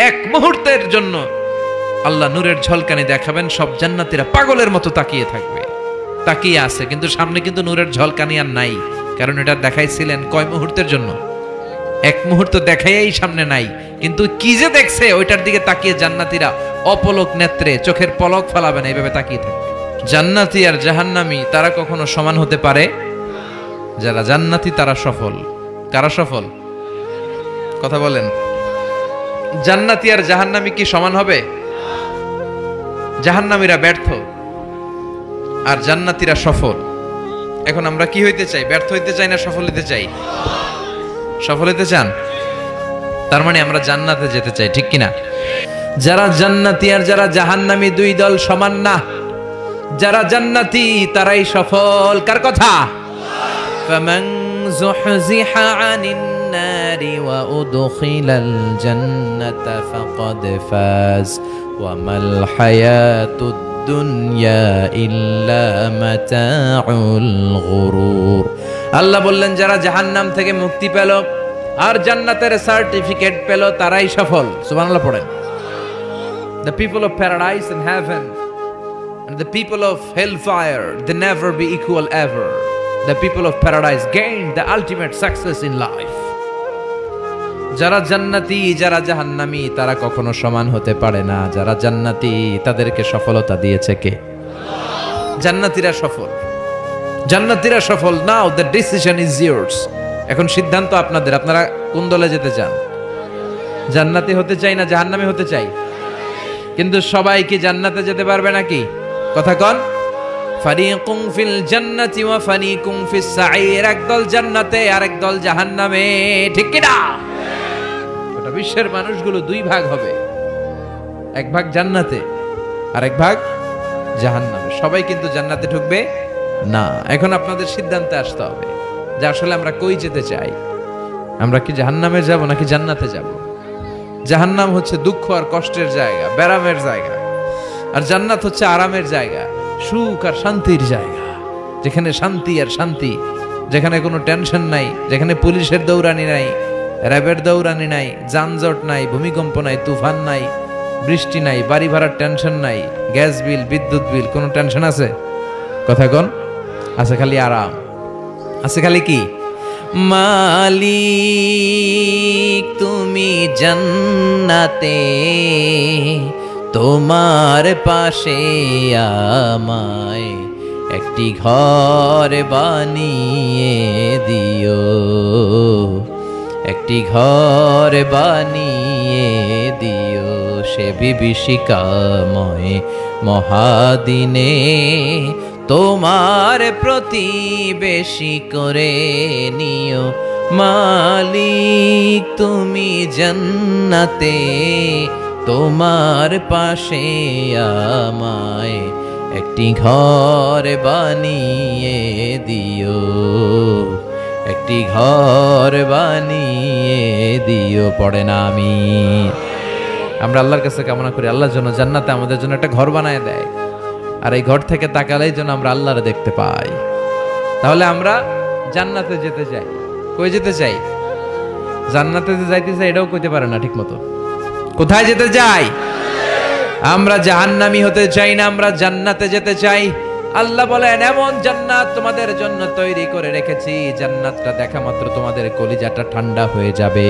এক মুহূর্তের জন্য আল্লাহ নূরের ঝলকানি দেখাবেন, সব জান্নাতীরা পাগলের মতো তাকিয়ে থাকবে, তাকিয়ে আছে, কিন্তু সামনে কিন্তু নূরের ঝলকানি আর নাই, কারণ এটা দেখাইছিলেন কয় মুহূর্তের জন্য? এক মুহূর্ত দেখাইয়াই সামনে নাই, কিন্তু কি যে দেখছে ওইটার দিকে তাকিয়ে জান্নাতীরা অপলক নেত্রে চোখের পলক ফেলাবে না, এইভাবে তাকিয়ে থাকবে। জান্নাতি আর জাহান্নামী তারা কখনো সমান হতে পারে? যারা জান্নাতি তারা সফল। কারা সফল? কথা বলেন। জান্নাতি আর জাহান্নামী কি সমান হবে? জাহান্নামীরা ব্যর্থ আর জান্নাতীরা সফল। এখন আমরা কি হইতে চাই? ব্যর্থ হইতে চাই না সফল হইতে চাই? সফল হইতে চান? তার মানে আমরা জান্নাতে যেতে চাই, ঠিক কিনা? যারা জান্নাতি আর যারা জাহান্নামী দুই দল সমান না। যারা জান্নাতি তারাই সফল। কার কথা? ফামান যুহযিহা আনিন নারি ওয়া উদখিলাল জান্নাতা ফাকাদ ফাজ ওয়া মাল হায়াতুদ দুনিয়া ইল্লা মাতাউল গুরুর। আল্লাহ বললেন যারা জাহান্নাম থেকে মুক্তি পেল আর জান্নাতের সার্টিফিকেট পেল তারাই সফল। সুবহানাল্লাহ পড়েন। The people of paradise and heaven and the people of hellfire, they never be equal ever. The people of paradise gain the ultimate success in life. যারা জান্নাতি যারা জাহান্নামী তারা কখনো সমান হতে পারে না। যারা জান্নাতি তাদেরকে সফলতা দিয়েছে কে? জান্নাতীরা সফল। জান্নাতীরা সফল। নাও দ্য ডিসিশন ইজ ইয়ার্স। এখন সিদ্ধান্ত আপনাদের। আপনারা কোন দলে যেতে চান? জান্নাতি হতে চাই না জাহান্নামী হতে চাই? কিন্তু সবাই কি জান্নাতে যেতে পারবে নাকি? কথা কন। ফারিকুম ফিল জান্নাতি ওয়া ফারিকুম ফিস সাঈর। একদল জান্নাতে আর একদল জাহান্নামে, ঠিক কি না? গোটা বিশ্বের মানুষগুলো দুই ভাগ হবে, এক ভাগ জান্নাতে আর এক ভাগ জাহান্নামে। সবাই কিন্তু জান্নাতে ঢুকবে না। এখন আপনাদের সিদ্ধান্তে আসতে হবে যে আসলে আমরা কই যেতে চাই। আমরা কি জাহান্নামে যাব নাকি জান্নাতে যাব? জাহান্নাম হচ্ছে দুঃখ আর কষ্টের জায়গা, ব্যারামের জায়গা, আর জান্নাত হচ্ছে আরামের জায়গা, সুখ আর শান্তির জায়গা, যেখানে শান্তি আর শান্তি, যেখানে কোনো টেনশন নাই, যেখানে পুলিশের দৌড়ানি নাই, র্যাবের দৌড়ানি নাই, যানজট নাই, ভূমিকম্প নাই, তুফান নাই, বৃষ্টি নাই, বাড়ি ভাড়ার টেনশন নাই, গ্যাস বিল, বিদ্যুৎ বিল, কোনো টেনশন আছে? কথা কোন? আছে খালি আরাম, আছে খালি কি? মালিক তুমি জান্নাতে, তোমার পাশে আমায় একটি ঘর বানিয়ে দিও, একটি ঘর বানিয়ে দিও সে বিভীষিকাময় মহাদিনে, তোমার প্রতিবেশী করে নিও। মালিক তুমি জান্নাতে, তোমার পাশে আমায় একটি ঘর বানিয়ে দিও, একটি ঘর বানিয়ে দিও। পড়ে না আমি? আমরা আল্লাহর কাছে কামনা করি আল্লাহর জন্য জান্নাতে আমাদের জন্য একটা ঘর বানায় দেয়, আর এই ঘর থেকে তাকালেই যেন আমরা আল্লাহরে দেখতে পাই। তাহলে আমরা জান্নাতে যেতে চাই। কই যেতে চাই? জান্নাতে যে যাইতে চাই এটাও কইতে পারে না ঠিক মতো। কোথায় যেতে চাই? আমরা জাহান্নামী হতে চাই না, আমরা জান্নাতে যেতে চাই। আল্লাহ বলেন এমন জান্নাত তোমাদের জন্য তৈরি করে রেখেছি, জান্নাতটা দেখা মাত্র তোমাদের কলিজাটা ঠান্ডা হয়ে যাবে।